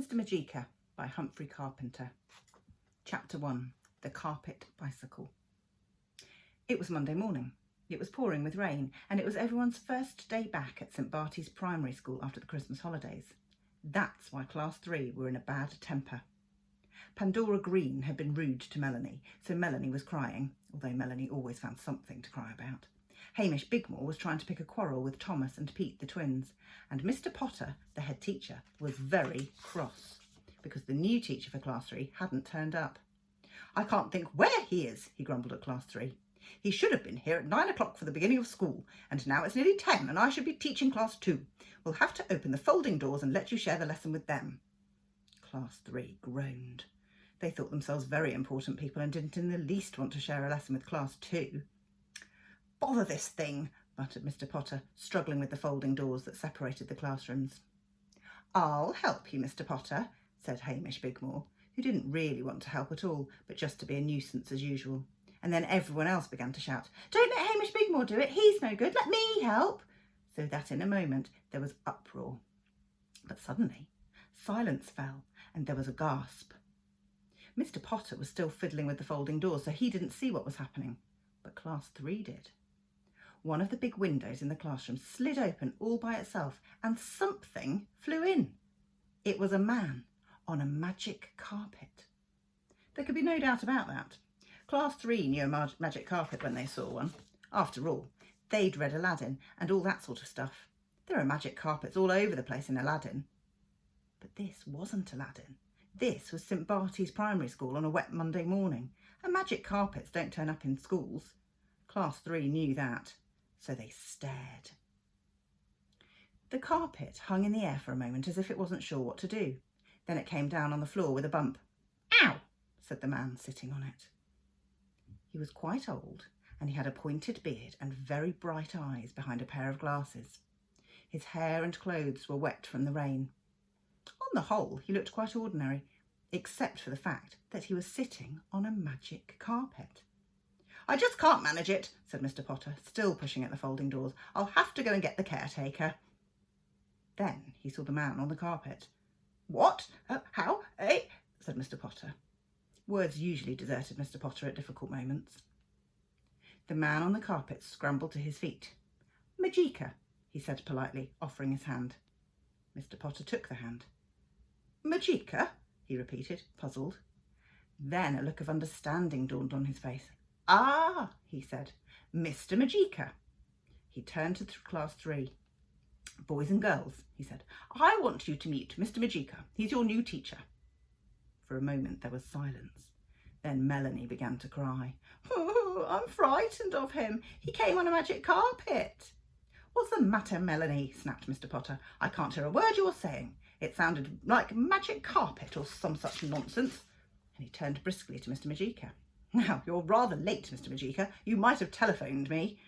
Mr. Majika by Humphrey Carpenter. Chapter 1. The Carpet Bicycle. It was Monday morning. It was pouring with rain, and it was everyone's first day back at St. Barty's primary school after the Christmas holidays. That's why Class 3 were in a bad temper. Pandora Green had been rude to Melanie, so Melanie was crying, although Melanie always found something to cry about. Hamish Bigmore was trying to pick a quarrel with Thomas and Pete the twins, and Mr. Potter, the head teacher, was very cross because the new teacher for Class 3 hadn't turned up. "I can't think where he is," he grumbled at Class 3. "He should have been here at 9 o'clock for the beginning of school, and now it's nearly 10 and I should be teaching Class 2. We'll have to open the folding doors and let you share the lesson with them." Class 3 groaned. They thought themselves very important people and didn't in the least want to share a lesson with Class 2. "Bother this thing," muttered Mr. Potter, struggling with the folding doors that separated the classrooms. "I'll help you, Mr. Potter," said Hamish Bigmore, who didn't really want to help at all, but just to be a nuisance as usual. And then everyone else began to shout, "Don't let Hamish Bigmore do it, he's no good, let me help," so that in a moment there was uproar. But suddenly silence fell and there was a gasp. Mr. Potter was still fiddling with the folding doors, so he didn't see what was happening, but Class 3 did. One of the big windows in the classroom slid open all by itself and something flew in. It was a man on a magic carpet. There could be no doubt about that. Class 3 knew a magic carpet when they saw one. After all, they'd read Aladdin and all that sort of stuff. There are magic carpets all over the place in Aladdin. But this wasn't Aladdin. This was St. Barty's primary school on a wet Monday morning, and magic carpets don't turn up in schools. Class 3 knew that, so they stared. The carpet hung in the air for a moment as if it wasn't sure what to do. Then it came down on the floor with a bump. "Ow!" said the man sitting on it. He was quite old, and he had a pointed beard and very bright eyes behind a pair of glasses. His hair and clothes were wet from the rain. On the whole, he looked quite ordinary, except for the fact that he was sitting on a magic carpet. "I just can't manage it," said Mr. Potter, still pushing at the folding doors. "I'll have to go and get the caretaker." Then he saw the man on the carpet. "What? How? Eh?" said Mr. Potter. Words usually deserted Mr. Potter at difficult moments. The man on the carpet scrambled to his feet. "Majika," he said politely, offering his hand. Mr. Potter took the hand. "Majika?" he repeated, puzzled. Then a look of understanding dawned on his face. "Ah," he said, "Mr. Majika." He turned to Class 3. "Boys and girls," he said, "I want you to meet Mr. Majika. He's your new teacher." For a moment there was silence. Then Melanie began to cry. "Oh, I'm frightened of him. He came on a magic carpet." "What's the matter, Melanie?" snapped Mr. Potter. "I can't hear a word you're saying. It sounded like magic carpet or some such nonsense." And he turned briskly to Mr. Majika. "Now, you're rather late, Mr. Majika. You might have telephoned me."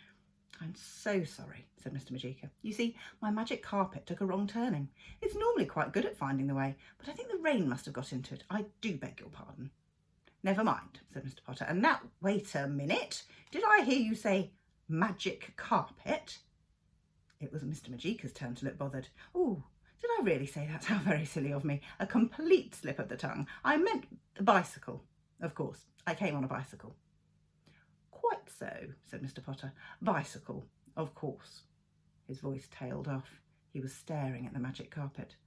"I'm so sorry," said Mr. Majika. "You see, my magic carpet took a wrong turning. It's normally quite good at finding the way, but I think the rain must have got into it. I do beg your pardon." "Never mind," said Mr. Potter. "And now, wait a minute. Did I hear you say magic carpet?" It was Mr. Majika's turn to look bothered. "Oh, did I really say that? How very silly of me. A complete slip of the tongue. I meant bicycle. Of course, I came on a bicycle." "Quite so," said Mr. Potter. "Bicycle, of course." His voice tailed off. He was staring at the magic carpet.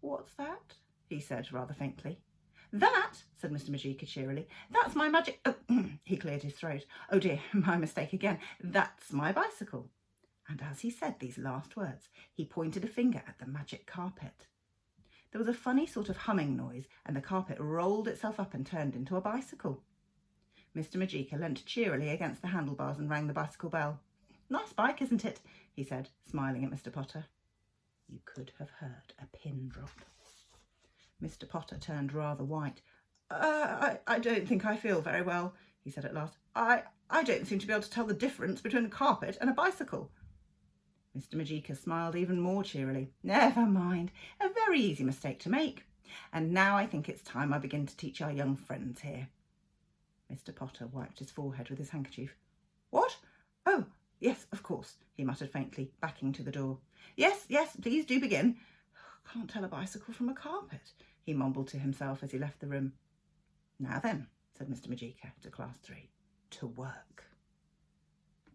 "What's that?" he said rather faintly. "That," said Mr. Majika cheerily, "that's my magic—" Oh, he cleared his throat. "Oh dear, my mistake again. That's my bicycle." And as he said these last words, he pointed a finger at the magic carpet. There was a funny sort of humming noise, and the carpet rolled itself up and turned into a bicycle. Mr. Majika leant cheerily against the handlebars and rang the bicycle bell. "Nice bike, isn't it?" he said, smiling at Mr. Potter. You could have heard a pin drop. Mr. Potter turned rather white. I don't think I feel very well," he said at last. I don't seem to be able to tell the difference between a carpet and a bicycle." Mr. Majika smiled even more cheerily. "Never mind, a very easy mistake to make. And now I think it's time I begin to teach our young friends here." Mr. Potter wiped his forehead with his handkerchief. "What? Oh, yes, of course," he muttered faintly, backing to the door. Yes, please do begin." I can't tell a bicycle from a carpet, he mumbled to himself as he left the room. Now then, said Mr. Majika to class 3, to work.